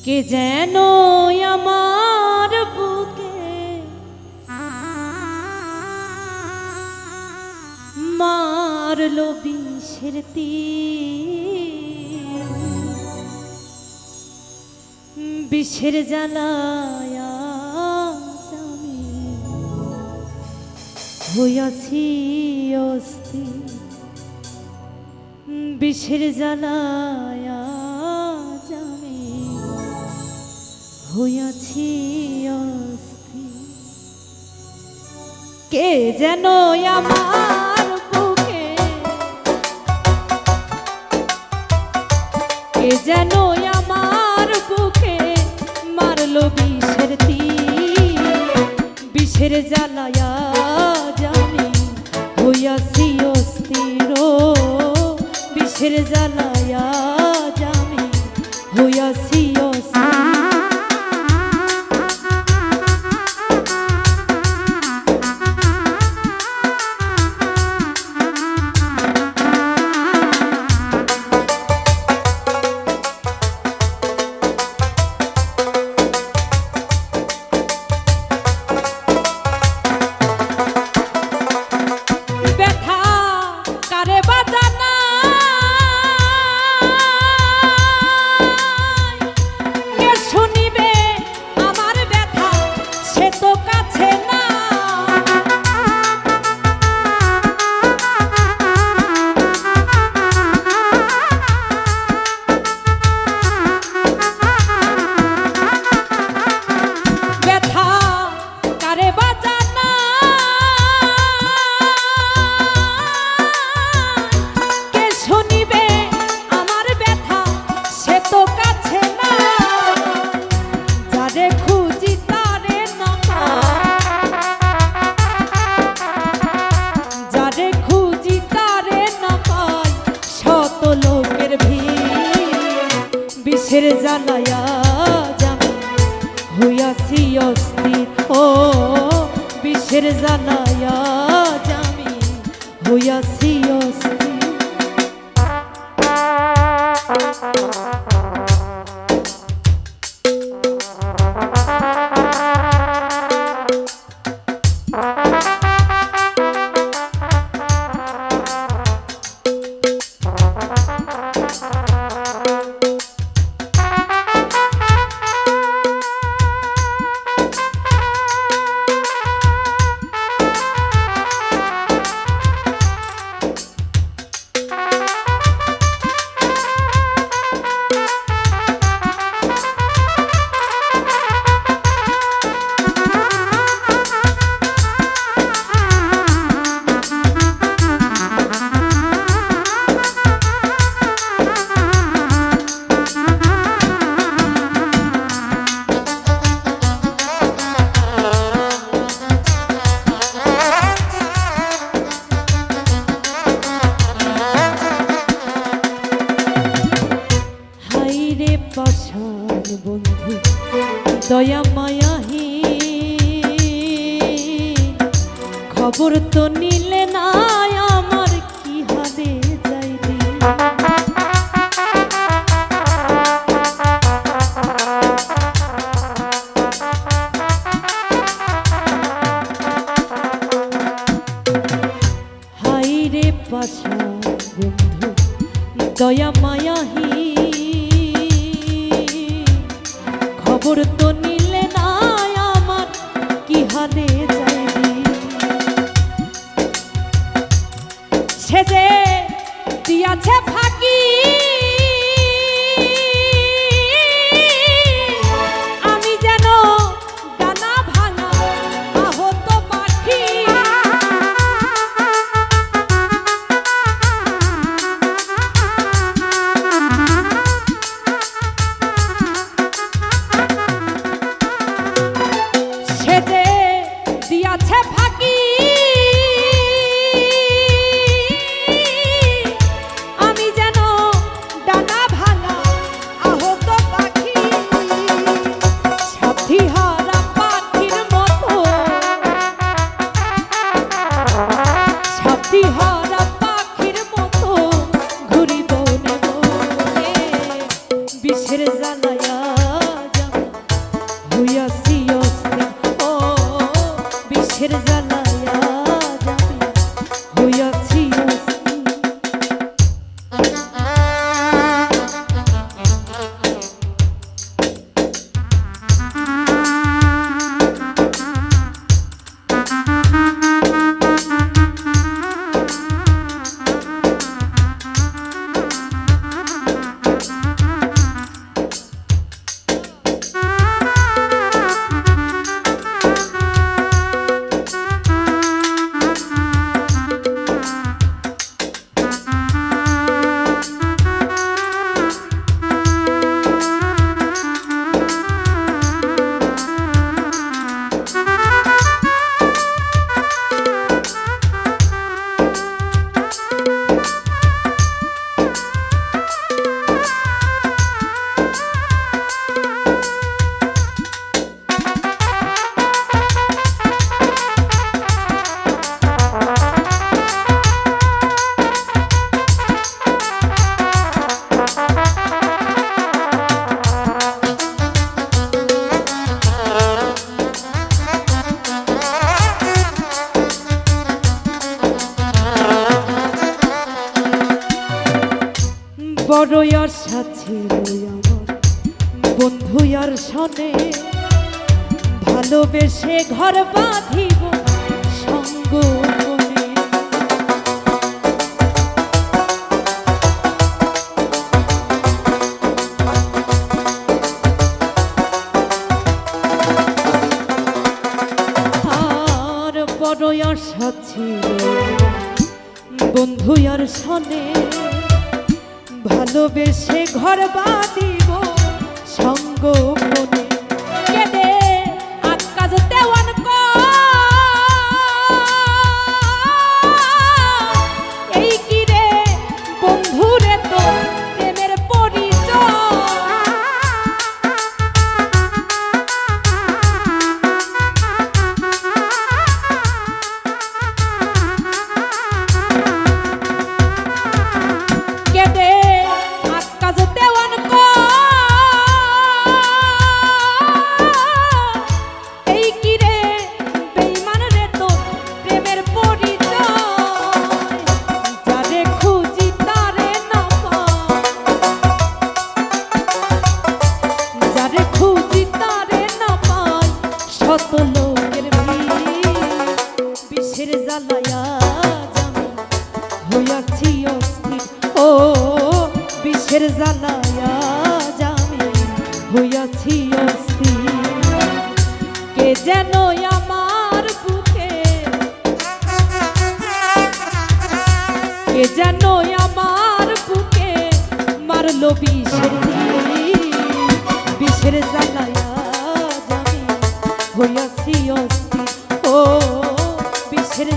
কে যেন আমার বুকে মারলো বিষের তীর, বিষের জ্বালায় আমি হইয়াছি অস্থির, বিষের জ্বালায় আমি হইয়াছি অস্থির। কে যেন আমার বুকে, কে যেন আমার বুকে মারলো বিষের তীর, বিষের জ্বালায় আমি হইয়াছি অস্থির, বিষের জ্বালায় আমি হইয়াছি অস্থির। বিষের জ্বালায় আমি হইয়াছি অস্থির, ও বিষের জ্বালায় আমি হইয়াছি অস্থির। পাষাণ বন্ধু দয়া মায়াহীন, খবর তো নিলে না আমার কি হারে যাইবি। হাই রে পাষাণ বন্ধু দয়া মায়াহীন, খবর তো নিলে না আমার কি হারে যাইবি। সে যে দিয়াছে ফাঁকি আমি যেন ডানা ভাঙা আহত পাখি। বড়ই আশা ছিল আমার বন্ধু আর শোনে, ভালোবেসে ঘর বাঁধিব সঙ্গ মনে। আর বড়ই আশা ছিল বন্ধু আর শোনে, ভালোবেসে ঘর বাঁধিব সঙ্গ মনে। কেদে আকাশ দেওয়ান এই কি রে বন্ধুরে তো প্রেমের পরিচয়। কেদে আকাশ দেওয়ান এই কি রে বেঈমান রে তো প্রেমের পরিচয়। যারে খুঁজি তারে না পাই, যারে খুঁজি তারে না পাই, শত লোকের ভিড় বিষের জ্বালায়া জামি হইয়াছি অস্থির। ও বিষের জ্বালায়া জামি হইয়াছি অস্থির। কে যেন আমার বুকে, কে যেন আমার বুকে মারলো বিষের তীর। বিষের জ্বালায়া জামি হইয়াছি অস্থির। ও বিষের